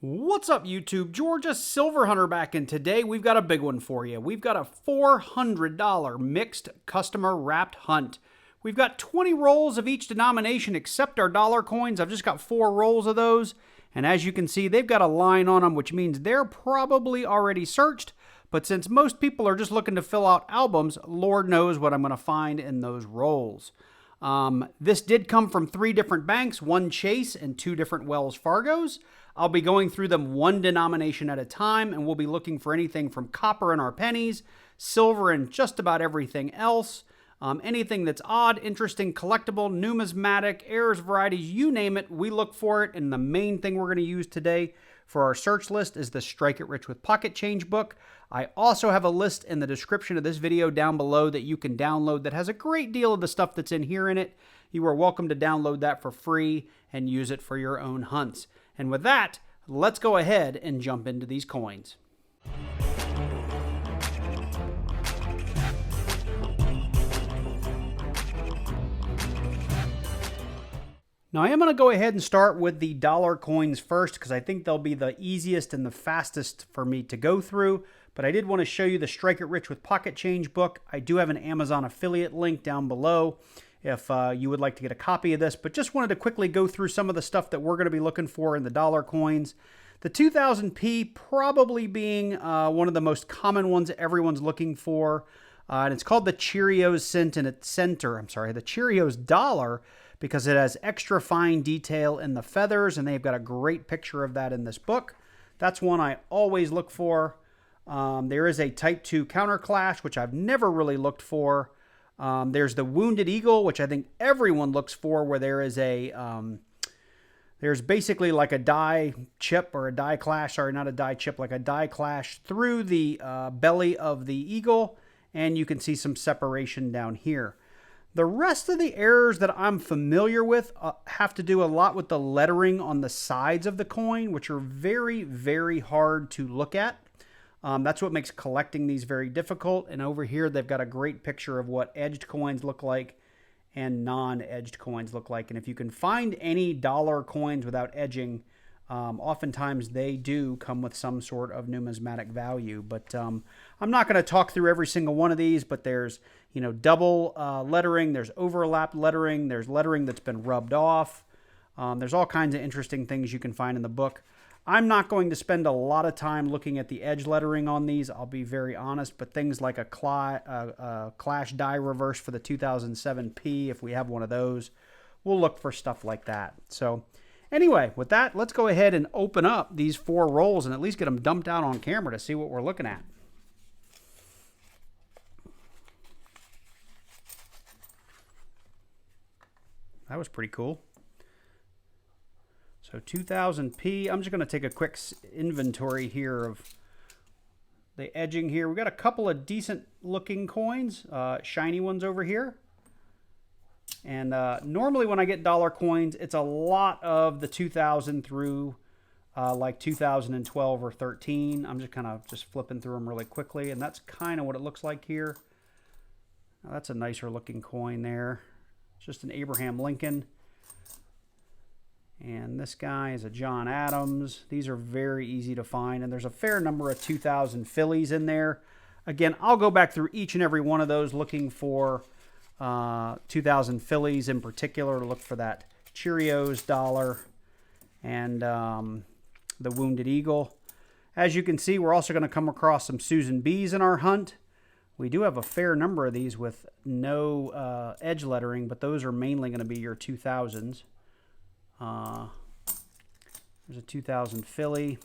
What's up, YouTube? Georgia Silver Hunter back, and today we've got a big one for you. We've got a $400 mixed customer wrapped hunt. We've got 20 rolls of each denomination except our dollar coins. I've just got 4 rolls of those, and as you can see, they've got a line on them, which means they're probably already searched. But since most people are just looking to fill out albums, Lord knows what I'm going to find in those rolls. This did come from 3 different banks, 1 Chase and 2 different Wells Fargos. I'll be going through them one denomination at a time, and we'll be looking for anything from copper in our pennies, silver, and just about everything else. Anything that's odd, interesting, collectible, numismatic, errors, varieties, you name it, we look for it. And the main thing we're going to use today for our search list is the Strike It Rich with Pocket Change book. I also have a list in the description of this video down below that you can download that has a great deal of the stuff that's in here in it. You are welcome to download that for free and use it for your own hunts. And with that, let's go ahead and jump into these coins. Now, I am going to go ahead and start with the dollar coins first because I think they'll be the easiest and the fastest for me to go through. But I did want to show you the Strike It Rich with Pocket Change book. I do have an Amazon affiliate link down below if you would like to get a copy of this. But just wanted to quickly go through some of the stuff that we're going to be looking for in the dollar coins. The 2000p probably being one of the most common ones everyone's looking for. And it's called the Cheerios cent, and it's the Cheerios dollar, because it has extra fine detail in the feathers, and they've got a great picture of that in this book. That's one I always look for. There is a Type 2 counterclash, which I've never really looked for. There's the Wounded Eagle, which I think everyone looks for, where there is a, there's basically like a die chip or a die clash, sorry, not a die chip, like a die clash through the belly of the eagle, and you can see some separation down here. The rest of the errors that I'm familiar with have to do a lot with the lettering on the sides of the coin, which are very, very hard to look at. That's what makes collecting these very difficult. And over here, they've got a great picture of what edged coins look like and non-edged coins look like. And if you can find any dollar coins without edging, oftentimes they do come with some sort of numismatic value. But I'm not going to talk through every single one of these, but there's, you know, double lettering, there's overlapped lettering, there's lettering that's been rubbed off. There's all kinds of interesting things you can find in the book. I'm not going to spend a lot of time looking at the edge lettering on these, I'll be very honest, but things like a Clash die reverse for the 2007P, if we have one of those, we'll look for stuff like that. So anyway, with that, let's go ahead and open up these 4 rolls and at least get them dumped out on camera to see what we're looking at. That was pretty cool. So 2000p, I'm just going to take a quick inventory here of the edging here. We've got a couple of decent looking coins, shiny ones over here. And normally when I get dollar coins, it's a lot of the 2000 through like 2012 or 13. I'm just kind of flipping through them really quickly, and that's kind of what it looks like here. Now, that's a nicer looking coin there. It's just an Abraham Lincoln. And this guy is a John Adams. These are very easy to find, and there's a fair number of 2000 Phillies in there. Again, I'll go back through each and every one of those looking for 2000 Phillies in particular, to look for that Cheerios dollar and the Wounded Eagle. As you can see, we're also going to come across some Susan B's in our hunt. We do have a fair number of these with no edge lettering, but those are mainly going to be your 2000s. There's a 2000 Philly.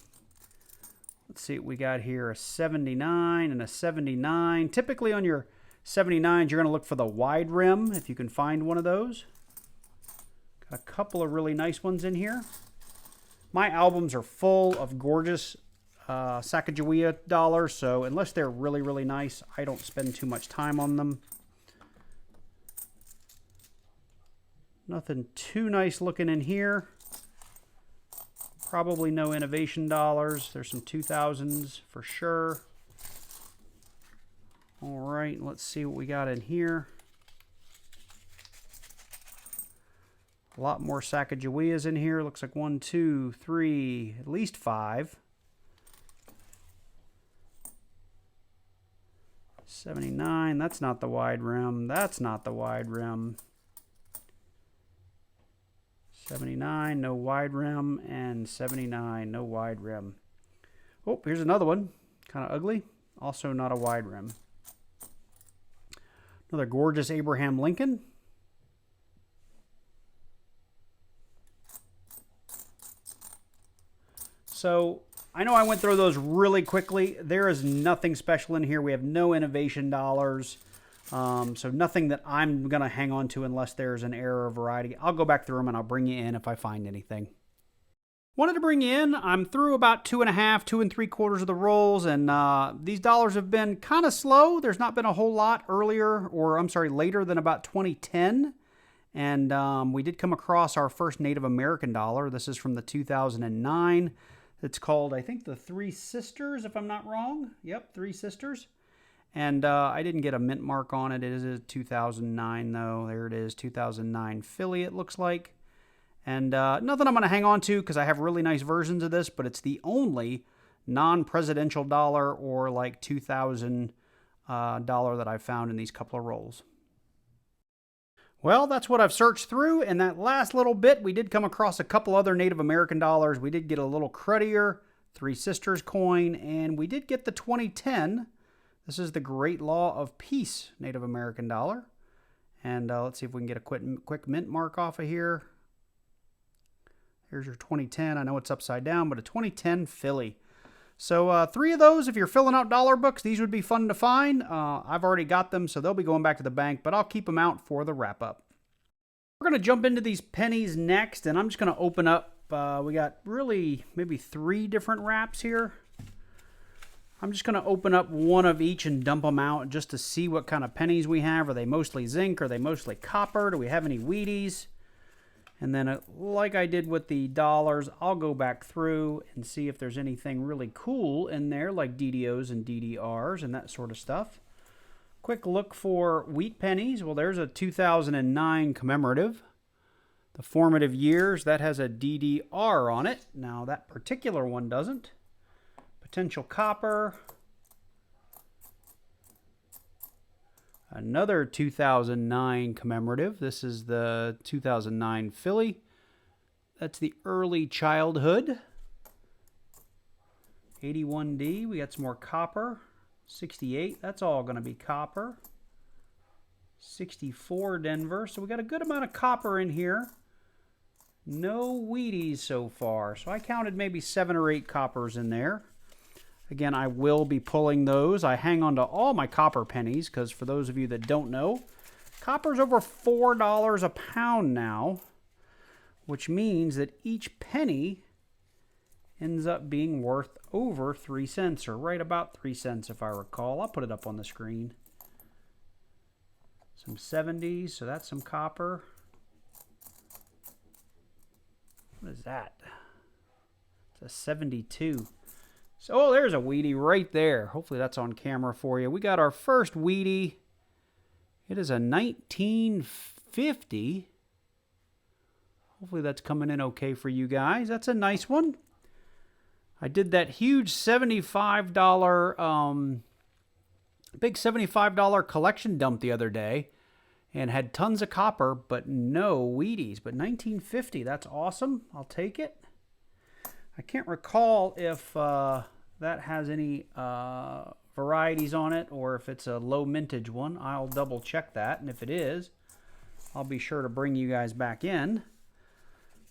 Let's see what we got here. A 79 and a 79. Typically on your 79s, you're going to look for the wide rim, if you can find one of those. Got a couple of really nice ones in here. My albums are full of gorgeous Sacagawea dollars, so unless they're really, really nice, I don't spend too much time on them. Nothing too nice looking in here. Probably no innovation dollars. There's some 2000s for sure. All right, let's see what we got in here. A lot more Sacagaweas in here. Looks like 1, 2, 3, at least 5. 79, that's not the wide rim. That's not the wide rim. 79, no wide rim. And 79, no wide rim. Oh, here's another one. Kind of ugly. Also not a wide rim. Another gorgeous Abraham Lincoln. So I know I went through those really quickly. There is nothing special in here. We have no innovation dollars. So nothing that I'm going to hang on to unless there's an error or variety. I'll go back through them and I'll bring you in if I find anything. Wanted to bring you in. I'm through about 2.5, 2 3/4 of the rolls, and these dollars have been kind of slow. There's not been a whole lot earlier, or I'm sorry, later than about 2010. And we did come across our first Native American dollar. This is from the 2009. It's called, I think, the Three Sisters, if I'm not wrong. Yep, Three Sisters. And I didn't get a mint mark on it. It is a 2009, though. There it is, 2009 Philly, it looks like. And nothing I'm going to hang on to because I have really nice versions of this, but it's the only non-presidential dollar or like 2000 dollar that I've found in these couple of rolls. Well, that's what I've searched through. In that last little bit, we did come across a couple other Native American dollars. We did get a little cruddier Three Sisters coin, and we did get the 2010. This is the Great Law of Peace Native American dollar. And let's see if we can get a quick mint mark off of here. Here's your 2010. I know it's upside down, but a 2010 Philly. So 3 of those, if you're filling out dollar books, these would be fun to find. I've already got them, so they'll be going back to the bank, but I'll keep them out for the wrap-up. We're going to jump into these pennies next, and I'm just going to open up. We got really maybe 3 different wraps here. I'm just going to open up one of each and dump them out just to see what kind of pennies we have. Are they mostly zinc? Are they mostly copper? Do we have any Wheaties? And then, like I did with the dollars, I'll go back through and see if there's anything really cool in there, like DDOs and DDRs and that sort of stuff. Quick look for wheat pennies. Well, there's a 2009 commemorative. The formative years, that has a DDR on it. Now, that particular one doesn't. Potential copper. Another 2009 commemorative. This is the 2009 Philly. That's the early childhood. 81D. We got some more copper. 68. That's all going to be copper. 64 Denver. So we got a good amount of copper in here. No Wheaties so far. So I counted maybe 7 or 8 coppers in there. Again, I will be pulling those. I hang on to all my copper pennies because for those of you that don't know, copper's over $4 a pound now, which means that each penny ends up being worth over 3 cents, or right about 3 cents if I recall. I'll put it up on the screen. Some 70s, so that's some copper. What is that? It's a 72. So, oh, there's a Wheatie right there. Hopefully that's on camera for you. We got our first Wheatie. It is a 1950. Hopefully that's coming in okay for you guys. That's a nice one. I did that huge $75, big $75 collection dump the other day and had tons of copper, but no Wheaties. But 1950, that's awesome. I'll take it. I can't recall if that has any varieties on it or if it's a low mintage one. I'll double check that, and if it is, I'll be sure to bring you guys back in.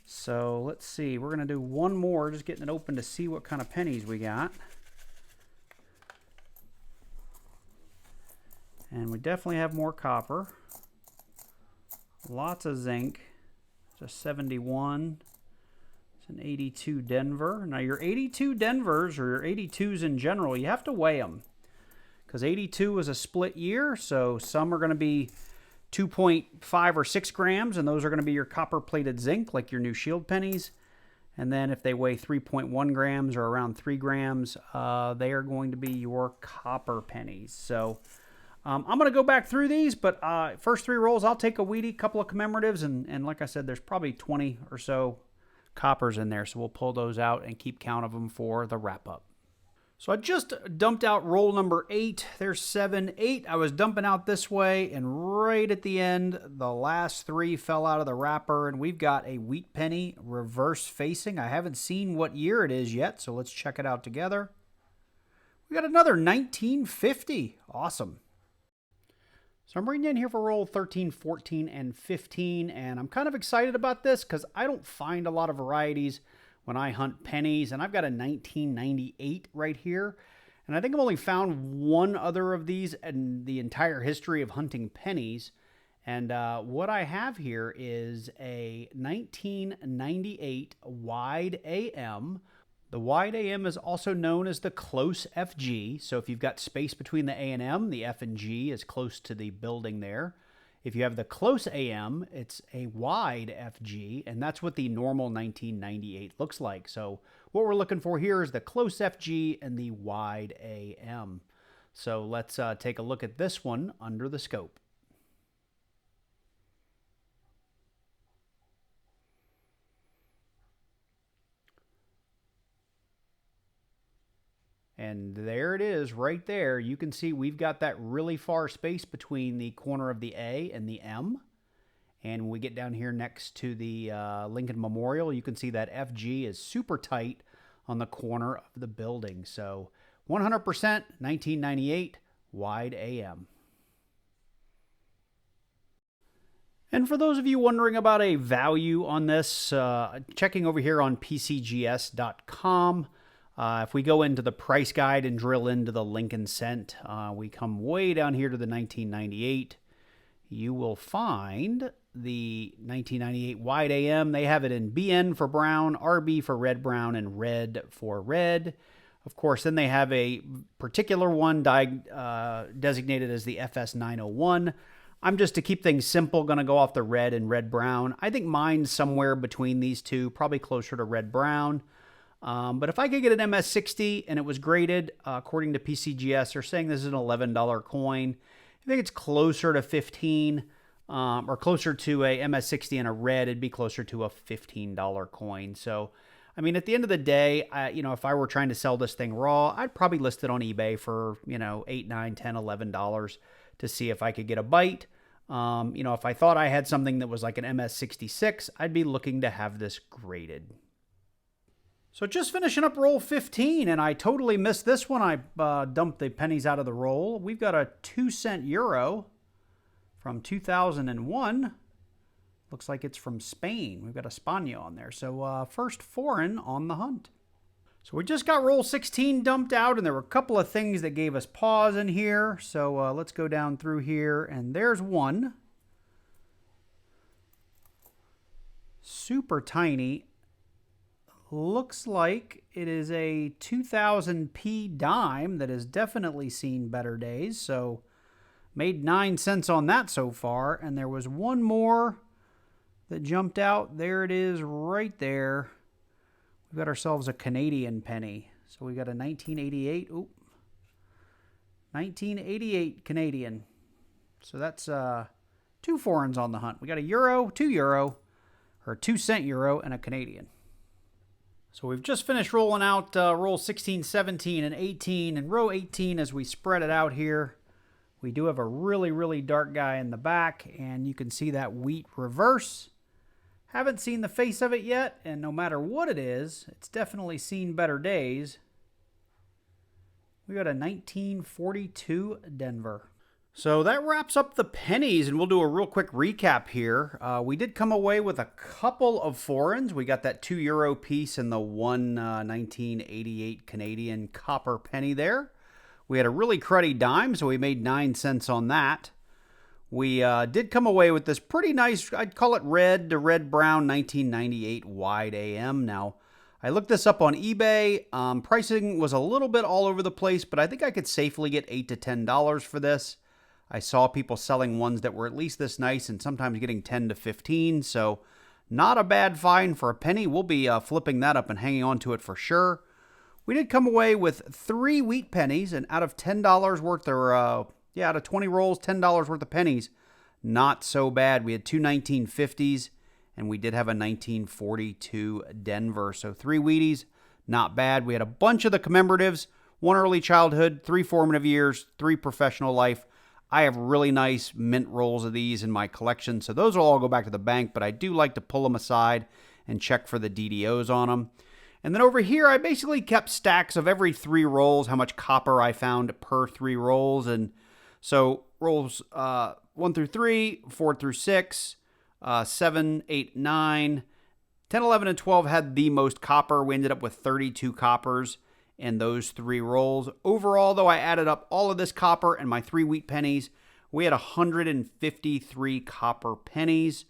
So let's see, we're going to do one more, just getting it open to see what kind of pennies we got. And we definitely have more copper. Lots of zinc. It's a 71. It's an 82 Denver. Now your 82 Denvers, or your 82s in general, you have to weigh them. Because 82 is a split year, so some are going to be 2.5 or 6 grams, and those are going to be your copper-plated zinc, like your new Shield pennies. And then if they weigh 3.1 grams or around 3 grams, they are going to be your copper pennies. So I'm going to go back through these, but first 3 rolls, I'll take a Wheatie, couple of commemoratives, and like I said, there's probably 20 or so coppers in there, so we'll pull those out and keep count of them for the wrap-up. So I just dumped out roll number 8. There's 7, 8. I was dumping out this way, and right at the end, the last 3 fell out of the wrapper, and we've got a wheat penny reverse facing. I haven't seen what year it is yet, so let's check it out together. We got another 1950. Awesome. So I'm bringing in here for roll 13, 14, and 15, and I'm kind of excited about this because I don't find a lot of varieties when I hunt pennies, and I've got a 1998 right here, and I think I've only found 1 other of these in the entire history of hunting pennies, and what I have here is a 1998 wide AM. The wide AM is also known as the close FG, so if you've got space between the A and M, the F and G is close to the building there. If you have the close AM, it's a wide FG, and that's what the normal 1998 looks like. So what we're looking for here is the close FG and the wide AM. So let's take a look at this one under the scope. And there it is right there. You can see we've got that really far space between the corner of the A and the M. And when we get down here next to the Lincoln Memorial, you can see that FG is super tight on the corner of the building. So 100% 1998 wide AM. And for those of you wondering about a value on this, checking over here on PCGS.com, if we go into the price guide and drill into the Lincoln cent, we come way down here to the 1998. You will find the 1998 wide AM. They have it in BN for brown, RB for red brown, and red for red. Of course, then they have a particular one designated as the FS901. I'm just, to keep things simple, going to go off the red and red brown. I think mine's somewhere between these two, probably closer to red brown. But if I could get an MS60 and it was graded, according to PCGS, they're saying this is an $11 coin. I think it's closer to 15, or closer to a MS60 and a red, it'd be closer to a $15 coin. So, I mean, at the end of the day, if I were trying to sell this thing raw, I'd probably list it on eBay for, $8, $9, $10, $11 to see if I could get a bite. If I thought I had something that was like an MS66, I'd be looking to have this graded. So just finishing up roll 15, and I totally missed this one. I dumped the pennies out of the roll. We've got a 2-cent euro from 2001. Looks like it's from Spain. We've got a España on there. So first foreign on the hunt. So we just got roll 16 dumped out, and there were a couple of things that gave us pause in here. So let's go down through here, and there's one. Super tiny. Looks like it is a 2000p dime that has definitely seen better days. So made 9 cents on that so far. And there was one more that jumped out. There it is right there. We've got ourselves a Canadian penny. So we got a 1988. Oop. 1988 Canadian. So that's 2 foreigns on the hunt. We got a euro, 2 euro, or 2-cent euro, and a Canadian. So we've just finished rolling out roll 16, 17, and 18. And row 18, as we spread it out here, we do have a really, really dark guy in the back. And you can see that wheat reverse. Haven't seen the face of it yet. And no matter what it is, it's definitely seen better days. We got a 1942 Denver. So that wraps up the pennies, and we'll do a real quick recap here. We did come away with a couple of foreigns. We got that 2 euro piece and the one 1988 Canadian copper penny there. We had a really cruddy dime, so we made 9 cents on that. We did come away with this pretty nice, I'd call it red to red-brown 1998 wide AM. Now, I looked this up on eBay. Pricing was a little bit all over the place, but I think I could safely get $8 to $10 for this. I saw people selling ones that were at least this nice and sometimes getting 10 to 15, so not a bad find for a penny. We'll be flipping that up and hanging on to it for sure. We did come away with 3 wheat pennies, and out of $10 worth, there were Yeah, out of 20 rolls, $10 worth of pennies. Not so bad. We had two 1950s, and we did have a 1942 Denver. So 3 Wheaties, not bad. We had a bunch of the commemoratives, 1 early childhood, 3 formative years, 3 professional life. I have really nice mint rolls of these in my collection, so those will all go back to the bank, but I do like to pull them aside and check for the DDOs on them. And then over here, I basically kept stacks of every 3 rolls, how much copper I found per 3 rolls. And so rolls 1 through 3, 4 through 6, 7, 8, 9, 10, 11, and 12 had the most copper. We ended up with 32 coppers in those 3 rolls. Overall, though, I added up all of this copper and my 3 wheat pennies. We had 153 copper pennies,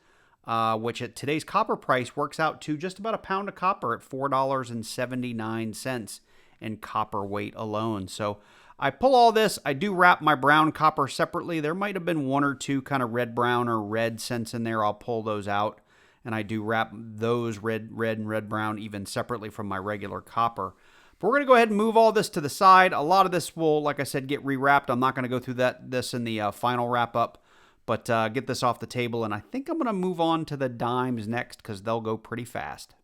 which at today's copper price works out to just about a pound of copper at $4.79 in copper weight alone. So I pull all this. I do wrap my brown copper separately. There might have been 1 or 2 kind of red, brown, or red cents in there. I'll pull those out. And I do wrap those red, and red, brown even separately from my regular copper. But we're going to go ahead and move all this to the side. A lot of this will, like I said, get rewrapped. I'm not going to go through this in the final wrap up, but get this off the table. And I think I'm going to move on to the dimes next because they'll go pretty fast.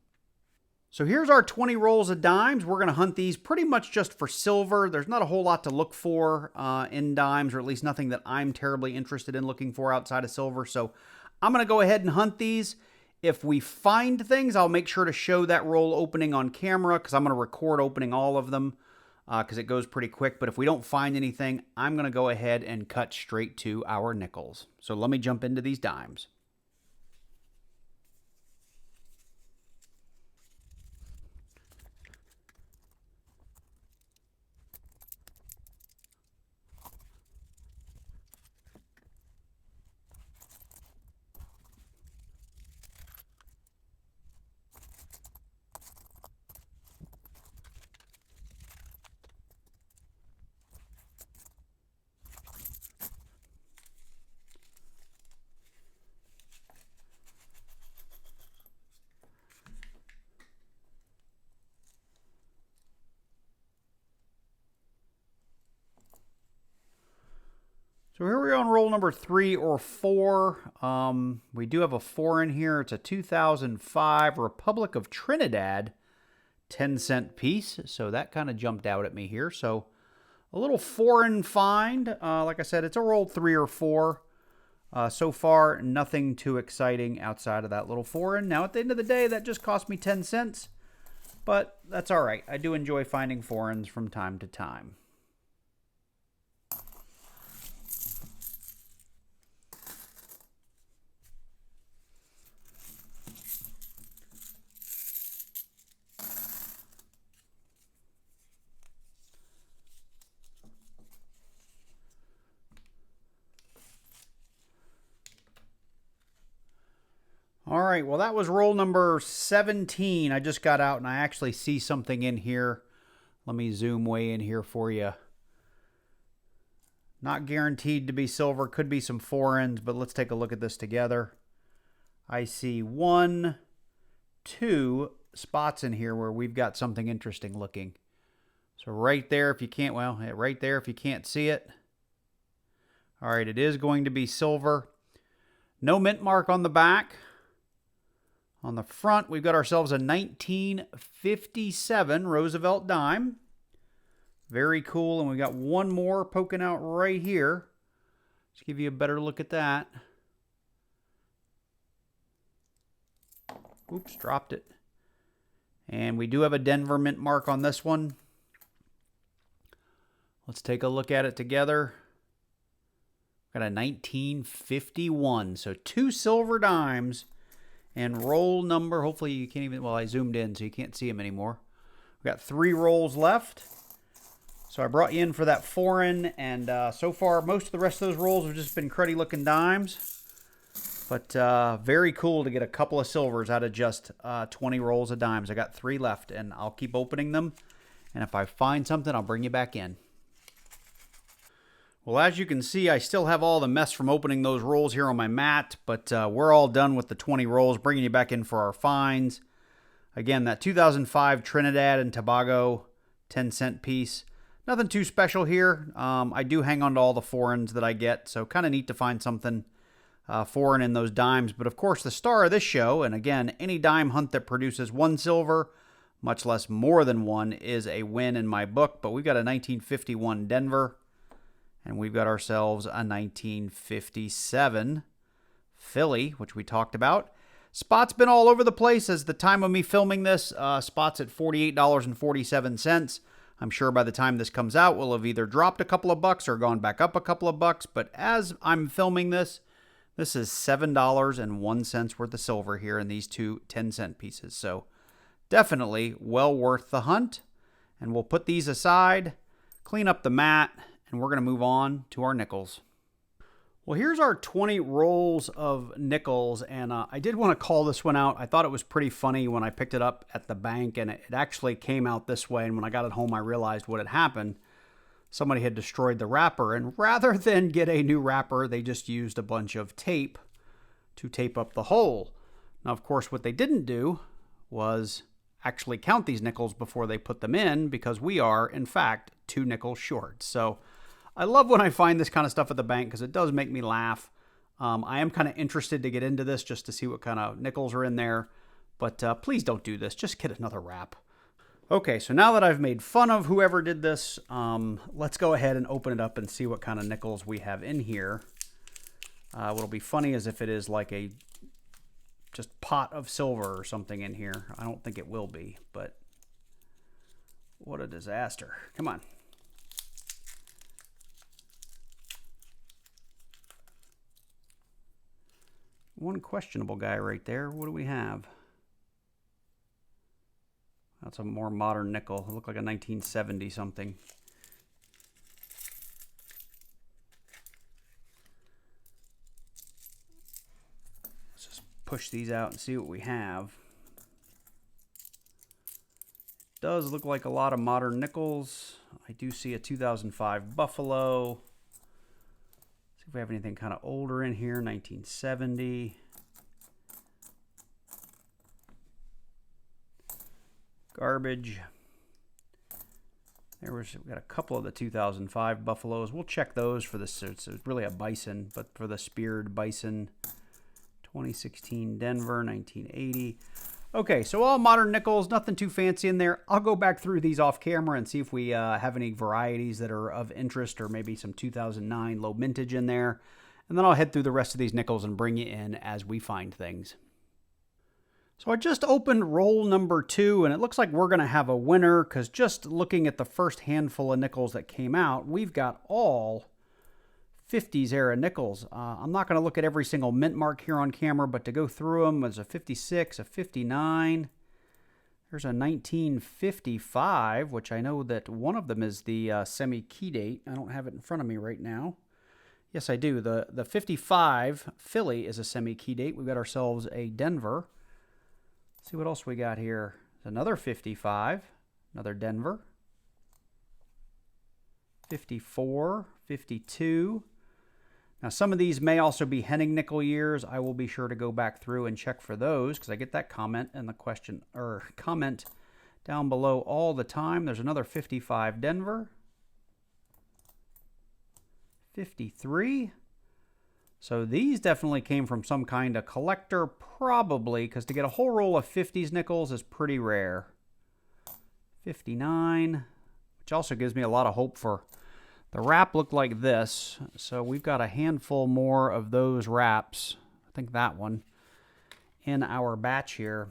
So here's our 20 rolls of dimes. We're going to hunt these pretty much just for silver. There's not a whole lot to look for in dimes, or at least nothing that I'm terribly interested in looking for outside of silver. So I'm going to go ahead and hunt these. If we find things, I'll make sure to show that roll opening on camera because I'm going to record opening all of them because it goes pretty quick. But if we don't find anything, I'm going to go ahead and cut straight to our nickels. So let me jump into these dimes. So here we are on roll number 3 or 4. We do have a 4 in here. It's a 2005 Republic of Trinidad 10-cent piece. So that kind of jumped out at me here. So a little foreign find. Like I said, it's a roll 3 or 4. So far, nothing too exciting outside of that little foreign. Now, at the end of the day, that just cost me 10 cents. But that's all right. I do enjoy finding foreigns from time to time. All right, well, that was roll number 17. I just got out and I actually see something in here. Let me zoom way in here for you. Not guaranteed to be silver, could be some foreigns, but let's take a look at this together. I see 1, 2 spots in here where we've got something interesting looking. So right there, if you can't, well, right there if you can't see it. All right, it is going to be silver. No mint mark on the back. On the front, we've got ourselves a 1957 Roosevelt dime. Very cool. And we got one more poking out right here. Let's give you a better look at that. Oops, dropped it. And we do have a Denver mint mark on this one. Let's take a look at it together. Got a 1951. So 2 silver dimes. And roll number, hopefully you can't even, well, I zoomed in so you can't see them anymore. We've got 3 rolls left. So I brought you in for that foreign, and so far most of the rest of those rolls have just been cruddy looking dimes. But very cool to get a couple of silvers out of just 20 rolls of dimes. I got 3 left, and I'll keep opening them. And if I find something, I'll bring you back in. Well, as you can see, I still have all the mess from opening those rolls here on my mat, but we're all done with the 20 rolls, bringing you back in for our finds. Again, that 2005 Trinidad and Tobago 10-cent piece. Nothing too special here. I do hang on to all the foreigns that I get, so kind of neat to find something foreign in those dimes. But of course, the star of this show, and again, any dime hunt that produces one silver, much less more than one, is a win in my book. But we've got a 1951 Denver, and we've got ourselves a 1957 Philly, which we talked about. Spot's been all over the place as the time of me filming this. Spot's at $48.47. I'm sure by the time this comes out, we'll have either dropped a couple of bucks or gone back up a couple of bucks. But as I'm filming this, this is $7.01 worth of silver here in these two 10-cent pieces. So definitely well worth the hunt. And we'll put these aside, clean up the mat, and we're going to move on to our nickels. Well, here's our 20 rolls of nickels, and I did want to call this one out. I thought it was pretty funny when I picked it up at the bank, and it actually came out this way, and when I got it home, I realized what had happened. Somebody had destroyed the wrapper, and rather than get a new wrapper, they just used a bunch of tape to tape up the hole. Now, of course, what they didn't do was actually count these nickels before they put them in, because we are, in fact, 2 nickels short. So I love when I find this kind of stuff at the bank because it does make me laugh. I am kind of interested to get into this just to see what kind of nickels are in there. But please don't do this. Just get another wrap. Okay, so now that I've made fun of whoever did this, let's go ahead and open it up and see what kind of nickels we have in here. What'll be funny is if it is like a just pot of silver or something in here. I don't think it will be, but what a disaster. Come on. One questionable guy right there. What do we have? That's a more modern nickel. It looked like a 1970 something. Let's just push these out and see what we have. It does look like a lot of modern nickels. I do see a 2005 Buffalo. If we have anything kind of older in here, 1970. Garbage. We got a couple of the 2005 Buffaloes. We'll check those for this. It's really a bison, but for the speared bison. 2016 Denver, 1980. Okay, so all modern nickels, nothing too fancy in there. I'll go back through these off camera and see if we have any varieties that are of interest or maybe some 2009 low mintage in there. And then I'll head through the rest of these nickels and bring you in as we find things. So I just opened roll number 2, and it looks like we're going to have a winner because just looking at the first handful of nickels that came out, we've got all 50s era nickels. I'm not going to look at every single mint mark here on camera, but to go through them, there's a 56, a 59. There's a 1955, which I know that one of them is the semi-key date. I don't have it in front of me right now. Yes, I do. The 55 Philly is a semi-key date. We've got ourselves a Denver. Let's see what else we got here. There's another 55, another Denver. 54, 52. Now, some of these may also be Henning nickel years. I will be sure to go back through and check for those because I get that comment in the question or comment down below all the time. There's another 55 Denver. 53. So these definitely came from some kind of collector, probably, because to get a whole roll of 50s nickels is pretty rare. 59, which also gives me a lot of hope for. The wrap looked like this, so we've got a handful more of those wraps, I think that one, in our batch here.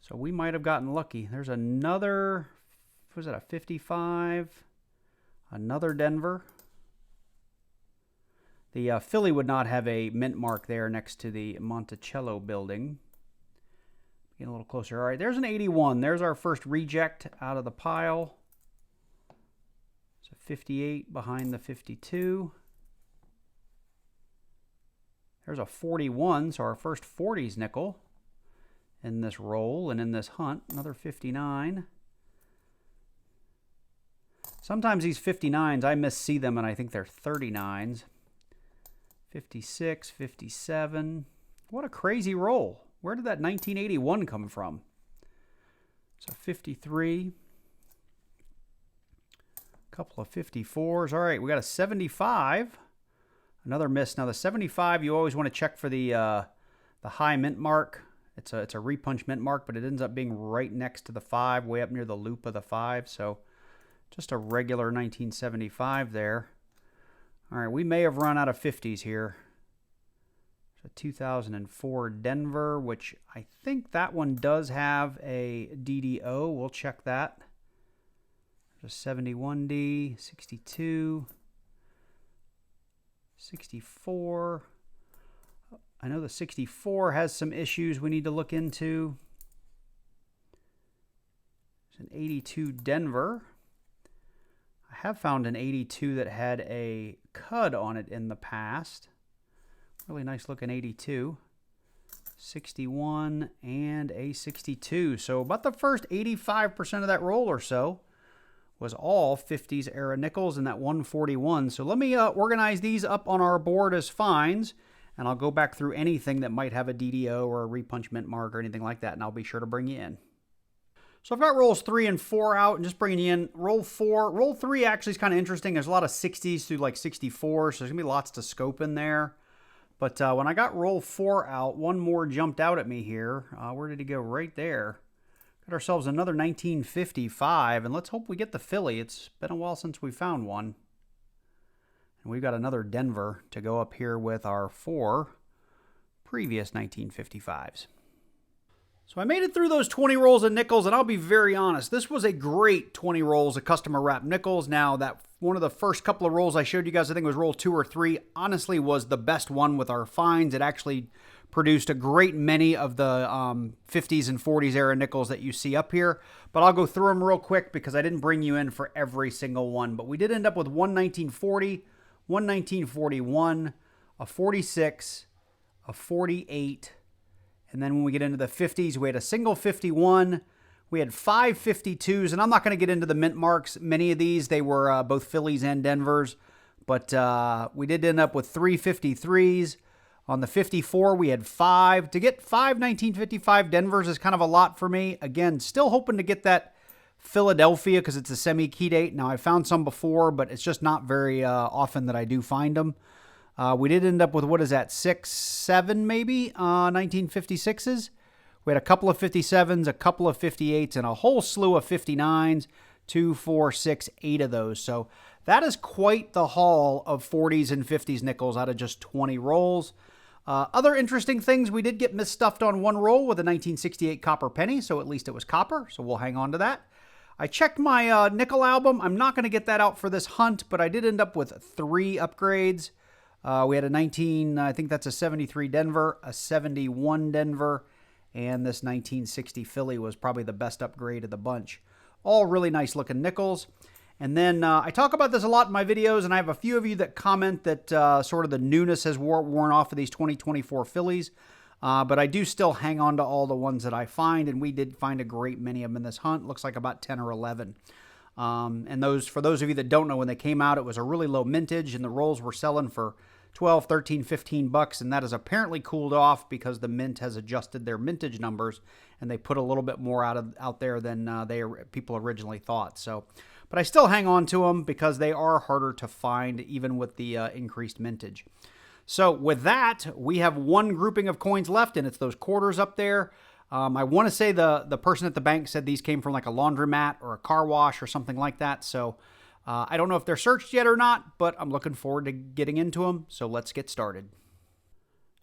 So we might have gotten lucky. There's another, was it a 55? Another Denver. The Philly would not have a mint mark there next to the Monticello building. Get a little closer. All right, there's an 81. There's our first reject out of the pile. 58 behind the 52. There's a 41, so our first 40s nickel in this roll and in this hunt. Another 59. Sometimes these 59s, I missee them and I think they're 39s. 56, 57. What a crazy roll. Where did that 1981 come from? So 53. Couple of 54s. All right, we got a 75. Another miss. Now the 75, you always want to check for the high mint mark. It's a repunch mint mark, but it ends up being right next to the 5, way up near the loop of the 5. So just a regular 1975 there. All right, we may have run out of 50s here. There's a 2004 Denver, which I think that one does have a DDO. We'll check that. There's a 71D, 62, 64. I know the 64 has some issues we need to look into. There's an 82 Denver. I have found an 82 that had a cud on it in the past. Really nice looking 82. 61 and a 62. So about the first 85% of that roll or so was all 50s era nickels in that 141. So let me organize these up on our board as finds, and I'll go back through anything that might have a DDO or a repunch mint mark or anything like that, and I'll be sure to bring you in. So I've got rolls 3 and 4 out and just bringing you in. Roll 4. Roll 3 actually is kind of interesting. There's a lot of 60s through like 64, so there's going to be lots to scope in there. But when I got roll 4 out, one more jumped out at me here. Where did he go? Right there. Got ourselves another 1955, and let's hope we get the Philly. It's been a while since we found one. And we've got another Denver to go up here with our 4 previous 1955s. So I made it through those 20 rolls of nickels, and I'll be very honest, this was a great 20 rolls of customer wrap nickels. Now, that one of the first couple of rolls I showed you guys, I think it was roll 2 or 3, honestly was the best one with our finds. It actually produced a great many of the 50s and 40s era nickels that you see up here. But I'll go through them real quick because I didn't bring you in for every single one. But we did end up with one 1940, one 1941, a 46, a 48, and then when we get into the 50s, we had a single 51. We had 5 52s, and I'm not going to get into the mint marks. Many of these, they were both Phillies and Denvers. But we did end up with 3 53s. On the 54, we had 5. To get 5 1955 Denvers is kind of a lot for me. Again, still hoping to get that Philadelphia because it's a semi-key date. Now, I found some before, but it's just not very often that I do find them. We did end up with, what is that, 6, 7 maybe, 1956s. We had a couple of 57s, a couple of 58s, and a whole slew of 59s, 2, 4, 6, 8 of those. So that is quite the haul of 40s and 50s nickels out of just 20 rolls. Other interesting things, we did get misstuffed on one roll with a 1968 copper penny, so at least it was copper, so we'll hang on to that. I checked my nickel album. I'm not going to get that out for this hunt, but I did end up with 3 upgrades. We had a I think that's a 73 Denver, a 71 Denver, and this 1960 Philly was probably the best upgrade of the bunch. All really nice looking nickels. And then I talk about this a lot in my videos, and I have a few of you that comment that sort of the newness has worn off of these 2024 Phillies. But I do still hang on to all the ones that I find, and we did find a great many of them in this hunt. Looks like about 10 or 11. And those, for those of you that don't know, when they came out, it was a really low mintage, and the rolls were selling for 12, 13, 15 bucks, and that has apparently cooled off because the mint has adjusted their mintage numbers, and they put a little bit more out there than people originally thought. So, but I still hang on to them because they are harder to find even with the increased mintage. So with that, we have one grouping of coins left, and it's those quarters up there. I want to say the person at the bank said these came from like a laundromat or a car wash or something like that. So I don't know if they're searched yet or not, but I'm looking forward to getting into them. So let's get started.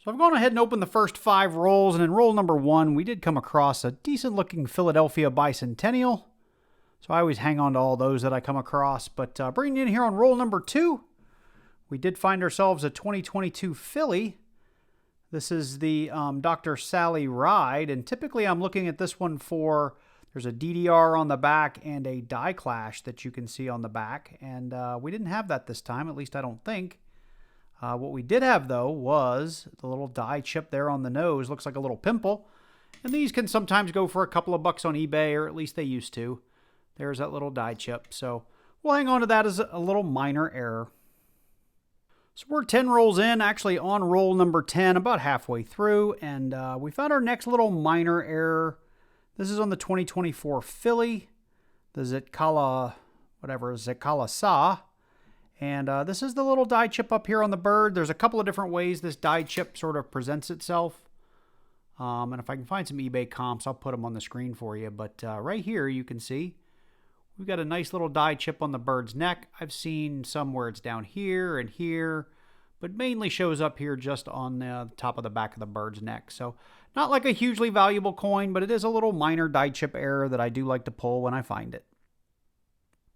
So I've gone ahead and opened the first 5 rolls, and in roll number 1, we did come across a decent looking Philadelphia Bicentennial. So I always hang on to all those that I come across. But bringing in here on roll number 2, we did find ourselves a 2022 Philly. This is the Dr. Sally Ride, and typically I'm looking at this one for, there's a DDR on the back and a die clash that you can see on the back, and we didn't have that this time, at least I don't think. What we did have, though, was the little die chip there on the nose. Looks like a little pimple, and these can sometimes go for a couple of bucks on eBay, or at least they used to. There's that little die chip, so we'll hang on to that as a little minor error. So we're 10 rolls in, actually on roll number 10, about halfway through, and we found our next little minor error. This is on the 2024 Philly, the Zitkala whatever, Zekalasa. And this is the little die chip up here on the bird. There's a couple of different ways this die chip sort of presents itself. And if I can find some eBay comps, I'll put them on the screen for you. But right here, you can see we've got a nice little die chip on the bird's neck. I've seen some where it's down here and here, but mainly shows up here just on the top of the back of the bird's neck. So not like a hugely valuable coin, but it is a little minor die chip error that I do like to pull when I find it.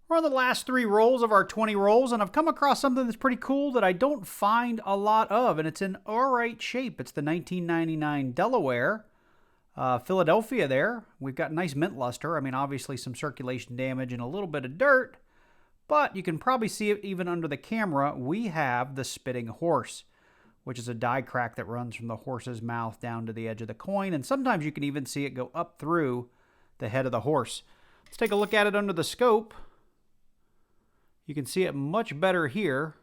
We're on the last 3 rolls of our 20 rolls, and I've come across something that's pretty cool that I don't find a lot of, and it's in alright shape. It's the 1999 Delaware, Philadelphia there. We've got nice mint luster. I mean, obviously some circulation damage and a little bit of dirt, but you can probably see it even under the camera. We have the spitting horse, which is a die crack that runs from the horse's mouth down to the edge of the coin, and sometimes you can even see it go up through the head of the horse. Let's take a look at it under the scope. You can see it much better here.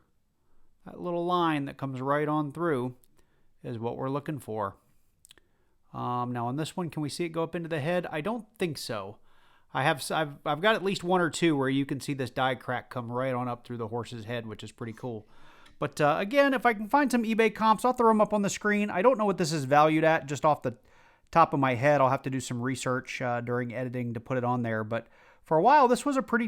That little line that comes right on through is what we're looking for. Now on this one, can we see it go up into the head? I don't think so. I've got at least 1 or 2 where you can see this die crack come right on up through the horse's head, which is pretty cool. But again, if I can find some eBay comps, I'll throw them up on the screen. I don't know what this is valued at just off the top of my head. I'll have to do some research during editing to put it on there. But for a while, this was a pretty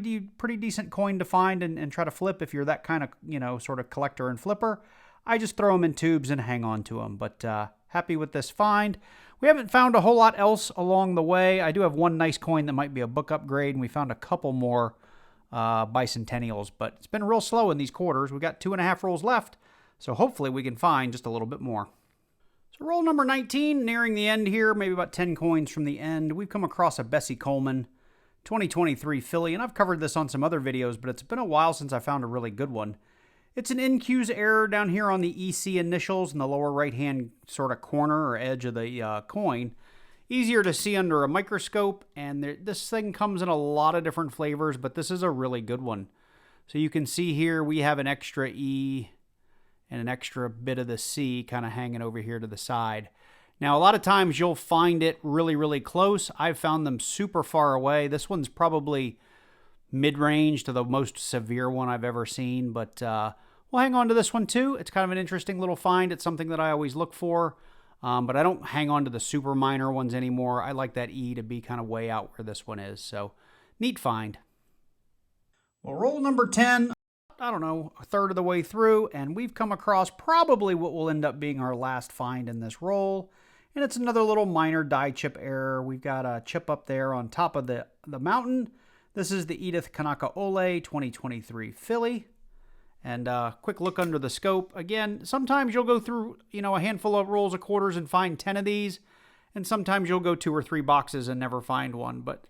decent coin to find and try to flip if you're that kind of, sort of collector and flipper. I just throw them in tubes and hang on to them. But happy with this find. We haven't found a whole lot else along the way. I do have one nice coin that might be a book upgrade, and we found a couple more bicentennials. But it's been real slow in these quarters. We've got 2.5 rolls left, so hopefully we can find just a little bit more. So roll number 19, nearing the end here, maybe about 10 coins from the end. We've come across a Bessie Coleman 2023 Philly, and I've covered this on some other videos, but it's been a while since I found a really good one. It's an NQ's error down here on the EC initials in the lower right-hand sort of corner or edge of the coin. Easier to see under a microscope, and this thing comes in a lot of different flavors, but this is a really good one. So you can see here we have an extra E and an extra bit of the C kind of hanging over here to the side. Now, a lot of times you'll find it really, really close. I've found them super far away. This one's probably mid-range to the most severe one I've ever seen, but we'll hang on to this one too. It's kind of an interesting little find. It's something that I always look for, but I don't hang on to the super minor ones anymore. I like that E to be kind of way out where this one is, so neat find. Well, roll number 10, I don't know, a third of the way through, and we've come across probably what will end up being our last find in this roll. And it's another little minor die chip error. We've got a chip up there on top of the mountain. This is the Edith Kanaka Ole 2023 Philly. And quick look under the scope. Again, sometimes you'll go through, a handful of rolls of quarters and find 10 of these. And sometimes you'll go 2 or 3 boxes and never find one. But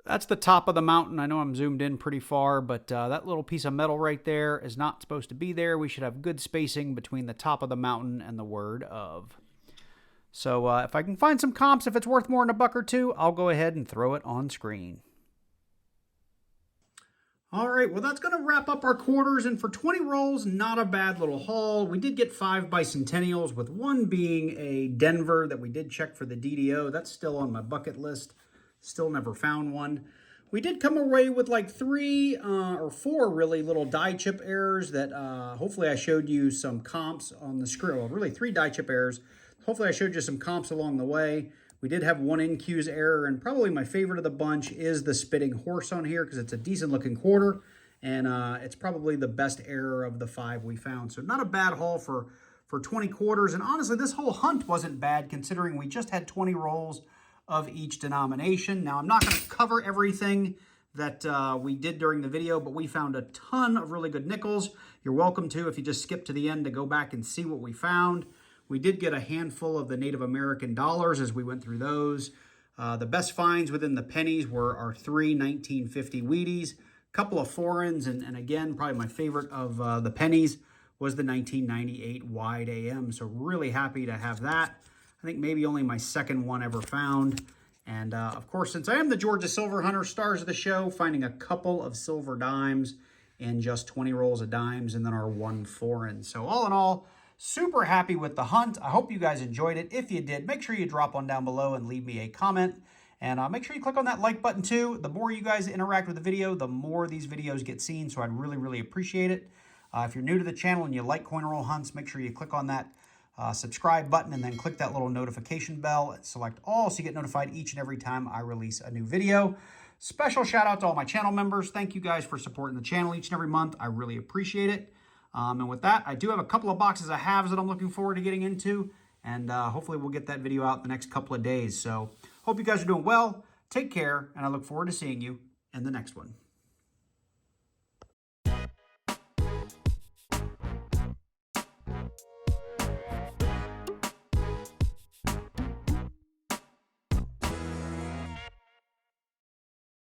that's the top of the mountain. I know I'm zoomed in pretty far, but that little piece of metal right there is not supposed to be there. We should have good spacing between the top of the mountain and the word of. So if I can find some comps, if it's worth more than $1 or $2, I'll go ahead and throw it on screen. All right, well, that's going to wrap up our quarters. And for 20 rolls, not a bad little haul. We did get 5 bicentennials, with one being a Denver that we did check for the DDO. That's still on my bucket list. Still never found one. We did come away with like 3 or 4 really little die chip errors that hopefully I showed you some comps on the screen. Well, really 3 die chip errors. Hopefully I showed you some comps along the way. We did have one NQ's error, and probably my favorite of the bunch is the spitting horse on here because it's a decent looking quarter, and it's probably the best error of the 5 we found. So not a bad haul for 20 quarters, and honestly this whole hunt wasn't bad considering we just had 20 rolls of each denomination. Now I'm not going to cover everything that we did during the video, but we found a ton of really good nickels. You're welcome to, if you just skip to the end, to go back and see what we found. We did get a handful of the Native American dollars as we went through those. The best finds within the pennies were our 3 1950 Wheaties, a couple of foreigns, and again, probably my favorite of the pennies was the 1998 Wide AM. So really happy to have that. I think maybe only my second one ever found. And of course, since I am the Georgia Silver Hunter, stars of the show, finding a couple of silver dimes and just 20 rolls of dimes, and then our 1 foreign. So all in all, super happy with the hunt. I hope you guys enjoyed it. If you did, make sure you drop one down below and leave me a comment. And make sure you click on that like button too. The more you guys interact with the video, the more these videos get seen, so I'd really, really appreciate it. If you're new to the channel and you like coin roll hunts, make sure you click on that subscribe button and then click that little notification bell and select all so you get notified each and every time I release a new video. Special shout out to all my channel members. Thank you guys for supporting the channel each and every month. I really appreciate it. And with that, I do have a couple of boxes of halves that I'm looking forward to getting into. And hopefully we'll get that video out in the next couple of days. So hope you guys are doing well. Take care, and I look forward to seeing you in the next one.